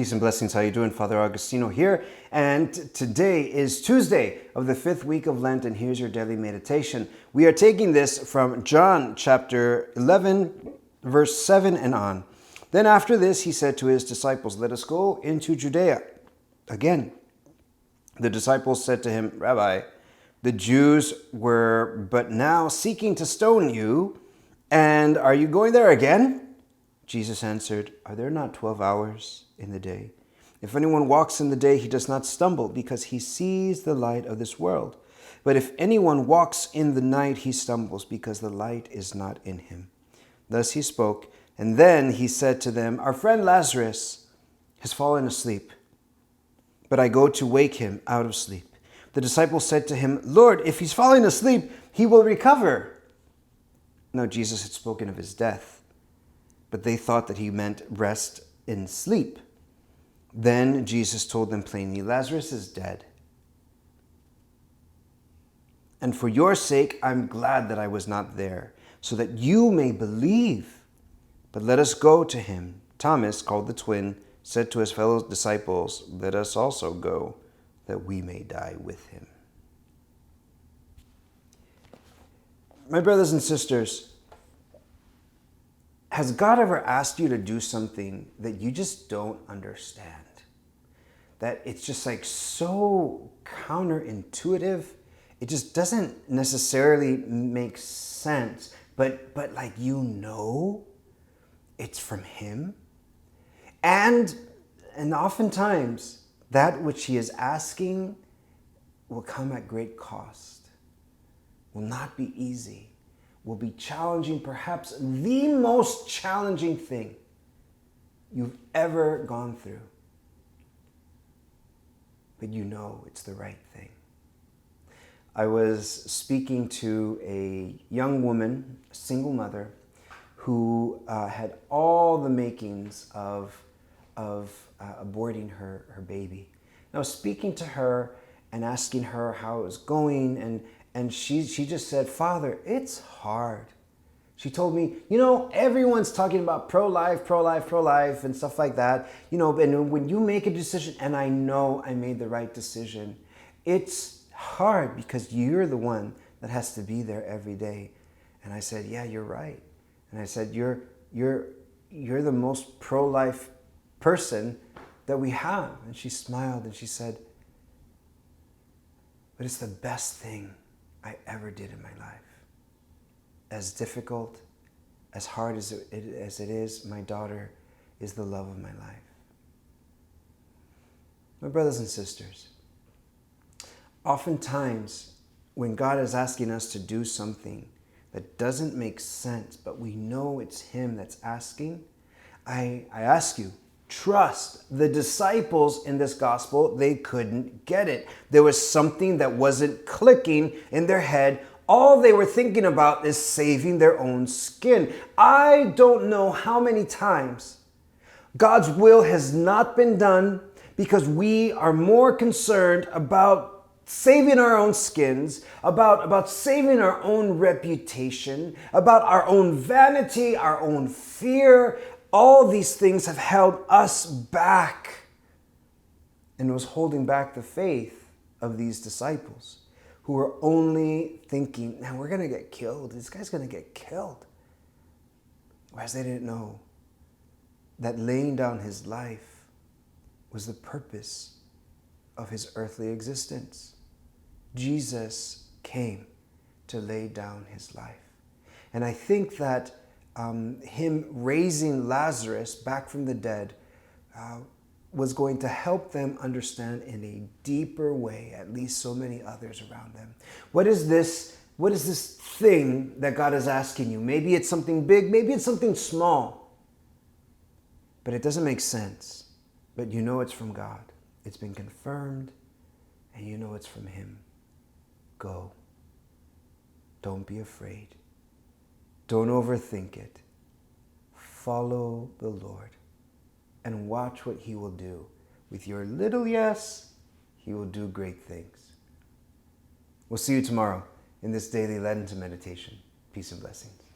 Peace and blessings. How you doing? Father Augustino here. And today is Tuesday of the 5th week of Lent, and here's your daily meditation. We are taking this from John chapter 11, verse 7 and on. Then after this, he said to his disciples, "Let us go into Judea." Again, the disciples said to him, "Rabbi, the Jews were but now seeking to stone you, and are you going there again?" Jesus answered, "Are there not 12 hours in the day? If anyone walks in the day, he does not stumble, because he sees the light of this world. But if anyone walks in the night, he stumbles, because the light is not in him." Thus he spoke, and then he said to them, "Our friend Lazarus has fallen asleep, but I go to wake him out of sleep." The disciples said to him, "Lord, if he's falling asleep, he will recover." Now Jesus had spoken of his death, but they thought that he meant rest in sleep. Then Jesus told them plainly, "Lazarus is dead. And for your sake, I'm glad that I was not there, so that you may believe. But let us go to him." Thomas, called the twin, said to his fellow disciples, "Let us also go, that we may die with him." My brothers and sisters, has God ever asked you to do something that you just don't understand? That it's just like so counterintuitive. It just doesn't necessarily make sense, but like it's from him. And oftentimes that which he is asking will come at great cost, will not be easy, will be challenging, perhaps the most challenging thing you've ever gone through. But you know it's the right thing. I was speaking to a young woman, a single mother, who had all the makings of aborting her baby. And I was speaking to her and asking her how it was going, and she just said, "Father, it's hard." She told me, everyone's talking about pro-life, and stuff like that. And when you make a decision, and I know I made the right decision, it's hard because you're the one that has to be there every day. And I said, "Yeah, you're right." And I said, you're the most pro-life person that we have." And she smiled and she said, "But it's the best thing I ever did in my life. As difficult, as hard as it is, my daughter is the love of my life." My brothers and sisters, oftentimes when God is asking us to do something that doesn't make sense, but we know it's him that's asking, I ask you, trust the disciples in this gospel. They couldn't get it. There was something that wasn't clicking in their head. All they were thinking about is saving their own skin. I don't know how many times God's will has not been done because we are more concerned about saving our own skins, about saving our own reputation, about our own vanity, our own fear. All these things have held us back, and was holding back the faith of these disciples who were only thinking, "Man, we're going to get killed. This guy's going to get killed." Whereas they didn't know that laying down his life was the purpose of his earthly existence. Jesus came to lay down his life. And I think that him raising Lazarus back from the dead was going to help them understand in a deeper way, at least so many others around them. What is this thing that God is asking you? Maybe it's something big, maybe it's something small, but it doesn't make sense. But you know it's from God. It's been confirmed, and you know it's from him. Go. Don't be afraid. Don't overthink it. Follow the Lord and watch what he will do. With your little yes, he will do great things. We'll see you tomorrow in this daily Lenten meditation. Peace and blessings.